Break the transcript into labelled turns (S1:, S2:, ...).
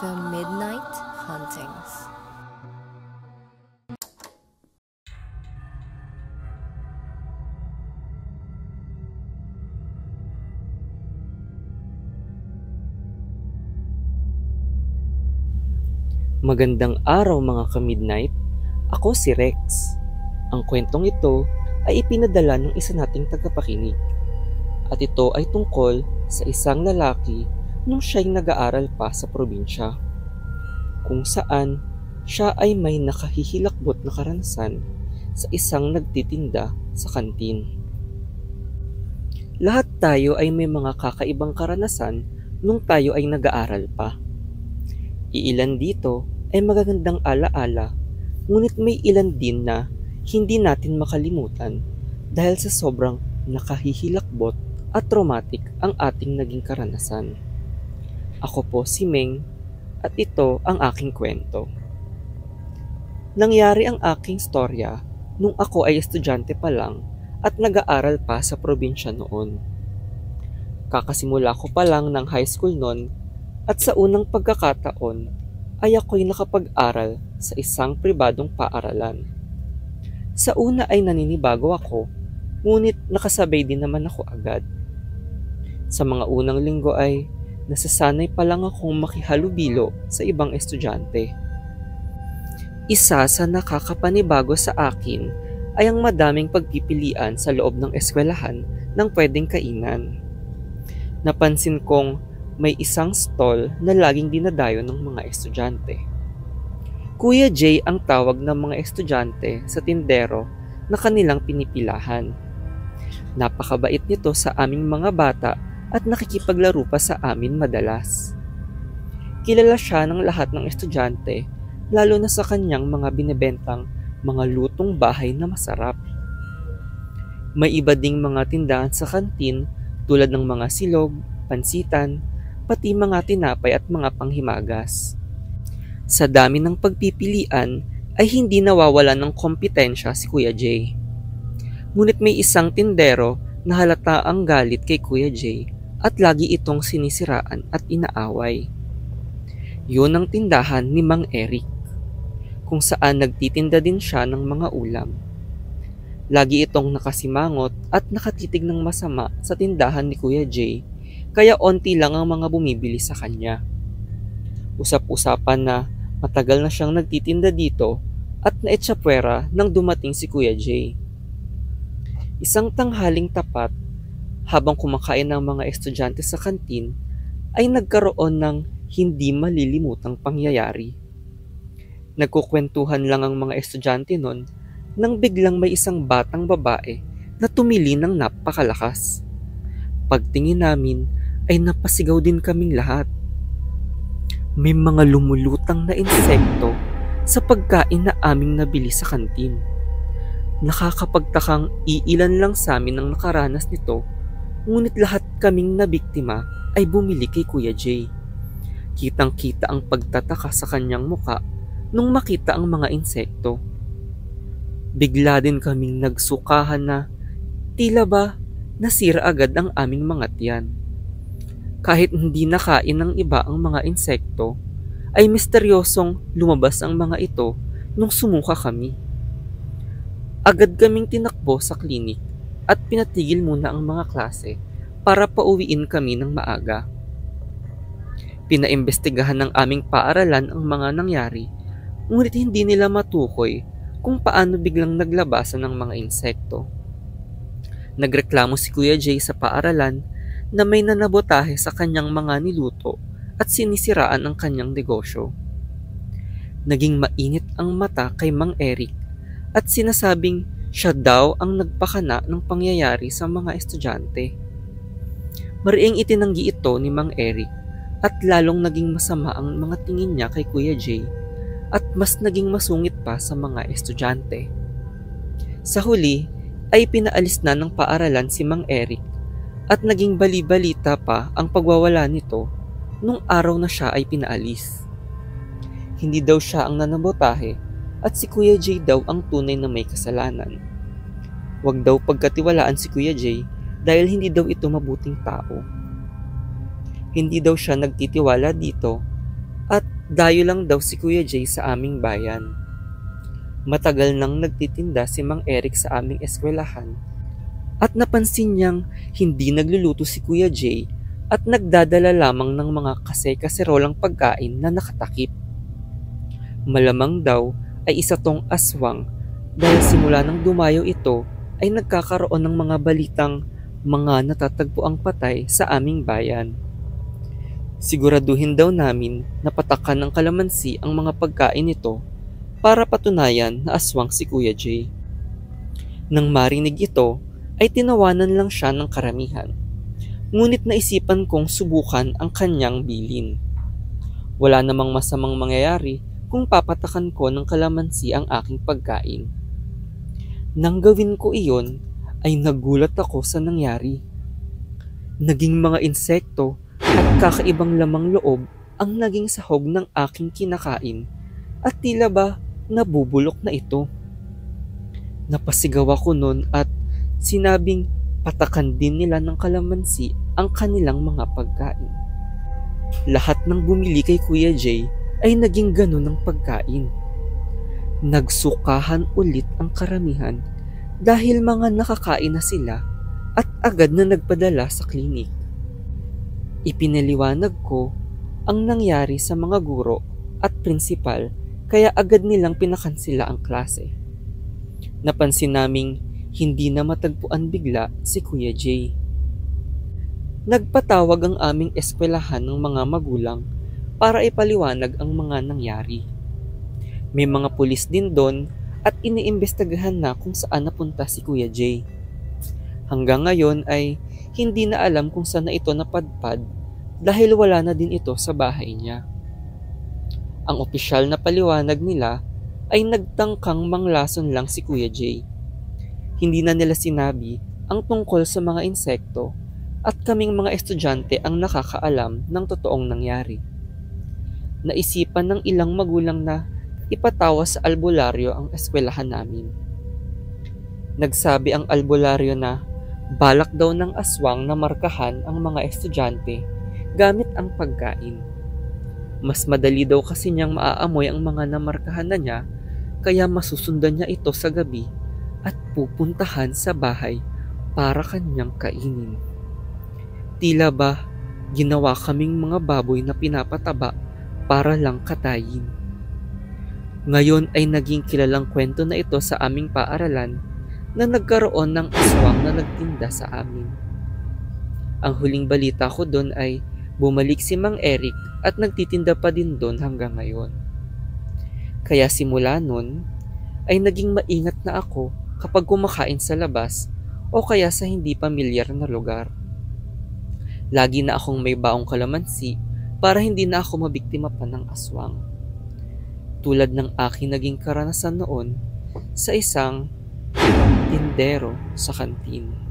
S1: The Midnight Hauntings.
S2: Magandang araw mga ka-midnight, ako si Rex. Ang kwentong ito ay ipinadala ng isa nating tagapakinig. At ito ay tungkol sa isang lalaki nung siya'y nag-aaral pa sa probinsya. Kung saan siya ay may nakahihilakbot na karanasan sa isang nagtitinda sa kantin. Lahat tayo ay may mga kakaibang karanasan nung tayo ay nag-aaral pa. Iilan dito ay magagandang alaala, ngunit may ilan din na hindi natin makalimutan dahil sa sobrang nakahihilakbot at traumatic ang ating naging karanasan. Ako po si Meng at ito ang aking kwento. Nangyari ang aking storya nung ako ay estudyante pa lang at nag-aaral pa sa probinsya noon. Kakasimula ko pa lang ng high school noon at sa unang pagkakataon ay ako'y nakapag-aral sa isang pribadong paaralan. Sa una ay naninibago ako, ngunit nakasabay din naman ako agad. Sa mga unang linggo ay nasasanay pa lang akong makihalubilo sa ibang estudyante. Isa sa nakakapanibago sa akin ay ang madaming pagpipilian sa loob ng eskwelahan ng pwedeng kainan. Napansin kong may isang stall na laging dinadayo ng mga estudyante. Kuya Jay ang tawag ng mga estudyante sa tindero na kanilang pinipilahan. Napakabait nito sa aming mga bata at nakikipaglaro pa sa amin madalas. Kilala siya ng lahat ng estudyante, lalo na sa kanyang mga binebentang mga lutong bahay na masarap. May iba ding mga tindahan sa kantin tulad ng mga silog, pansitan, pati mga tinapay at mga panghimagas. Sa dami ng pagpipilian ay hindi nawawalan ng kompetensya si Kuya Jay. Ngunit may isang tindero na halata ang galit kay Kuya Jay at lagi itong sinisiraan at inaaway. Yun ang tindahan ni Mang Eric, kung saan nagtitinda din siya ng mga ulam. Lagi itong nakasimangot at nakatitig ng masama sa tindahan ni Kuya Jay, kaya onti lang ang mga bumibili sa kanya. Usap-usapan na matagal na siyang nagtitinda dito at naetsapwera nang dumating si Kuya Jay. Isang tanghaling tapat, habang kumakain ng mga estudyante sa kantin, ay nagkaroon ng hindi malilimutang pangyayari. Nagkukwentuhan lang ang mga estudyante nun nang biglang may isang batang babae na tumili ng napakalakas. Pagtingin namin ay napasigaw din kaming lahat. May mga lumulutang na insekto sa pagkain na aming nabili sa kantin. Nakakapagtakang iilan lang sa amin ang nakaranas nito, ngunit lahat kaming nabiktima ay bumili kay Kuya Jay. Kitang-kita ang pagtataka sa kanyang muka nung makita ang mga insekto. Bigla din kaming nagsukahan na tila ba nasira agad ang aming mga tiyan. Kahit hindi nakain ng iba ang mga insekto, ay misteryosong lumabas ang mga ito nung sumuka kami. Agad kaming tinakbo sa klinik at pinatigil muna ang mga klase para pauwiin kami ng maaga. Pinaimbestigahan ng aming paaralan ang mga nangyari, ngunit hindi nila matukoy kung paano biglang naglabasan ng mga insekto. Nagreklamo si Kuya Jay sa paaralan na may nanabotahe sa kanyang mga niluto at sinisiraan ang kanyang negosyo. Naging mainit ang mata kay Mang Eric at sinasabing siya daw ang nagpakana ng pangyayari sa mga estudyante. Mariing itinanggi ito ni Mang Eric at lalong naging masama ang mga tingin niya kay Kuya Jay at mas naging masungit pa sa mga estudyante. Sa huli ay pinaalis na ng paaralan si Mang Eric at naging bali-balita pa ang pagwawala nito nung araw na siya ay pinaalis. Hindi daw siya ang nanabotahe at si Kuya Jay daw ang tunay na may kasalanan. Huwag daw pagkatiwalaan si Kuya Jay dahil hindi daw ito mabuting tao. Hindi daw siya nagtitiwala dito at dayo lang daw si Kuya Jay sa aming bayan. Matagal nang nagtitinda si Mang Eric sa aming eskwelahan at napansin niyang hindi nagluluto si Kuya Jay at nagdadala lamang ng mga kase-kaserolang pagkain na nakatakip. Malamang daw ay isa tong aswang dahil simula nang dumayo ito ay nagkakaroon ng mga balitang mga natatagpuang patay sa aming bayan. Siguraduhin daw namin na patakan ng kalamansi ang mga pagkain nito para patunayan na aswang si Kuya Jay. Nang marinig ito, ay tinawanan lang siya ng karamihan. Ngunit naisipan kong subukan ang kanyang bilin. Wala namang masamang mangyayari kung papatakan ko ng kalamansi ang aking pagkain. Nang gawin ko iyon, ay nagulat ako sa nangyari. Naging mga insekto at kakaibang lamang loob ang naging sahog ng aking kinakain at tila ba nabubulok na ito. Napasigaw ako nun at sinabing patakan din nila ng kalamansi ang kanilang mga pagkain. Lahat ng bumili kay Kuya Jay ay naging ganun ang pagkain. Nagsukahan ulit ang karamihan dahil mga nakakain na sila at agad na nagpadala sa klinik. Ipinaliwanag ko ang nangyari sa mga guro at prinsipal kaya agad nilang pinakansela ang klase. Napansin naming hindi na matagpuan bigla si Kuya Jay. Nagpatawag ang aming eskwelahan ng mga magulang para ipaliwanag ang mga nangyari. May mga pulis din doon at iniimbestagahan na kung saan napunta si Kuya Jay. Hanggang ngayon ay hindi na alam kung saan na ito napadpad dahil wala na din ito sa bahay niya. Ang opisyal na paliwanag nila ay nagtangkang manglason lang si Kuya Jay. Hindi na nila sinabi ang tungkol sa mga insekto at kaming mga estudyante ang nakakaalam ng totoong nangyari. Naisipan ng ilang magulang na ipatawa sa albularyo ang eskwelahan namin. Nagsabi ang albularyo na balak daw ng aswang na markahan ang mga estudyante gamit ang pagkain. Mas madali daw kasi niyang maaamoy ang mga namarkahan na niya kaya masusundan niya ito sa gabi at pupuntahan sa bahay para kanyang kainin. Tila ba ginawa kaming mga baboy na pinapataba para lang katayin. Ngayon ay naging kilalang kwento na ito sa aming paaralan na nagkaroon ng aswang na nagtinda sa amin. Ang huling balita ko doon ay bumalik si Mang Eric at nagtitinda pa din doon hanggang ngayon. Kaya simula nun ay naging maingat na ako kapag kumakain sa labas o kaya sa hindi pamilyar na lugar. Lagi na akong may baong kalamansi para hindi na ako mabiktima pa ng aswang. Tulad ng aking naging karanasan noon sa isang tindero sa kantin.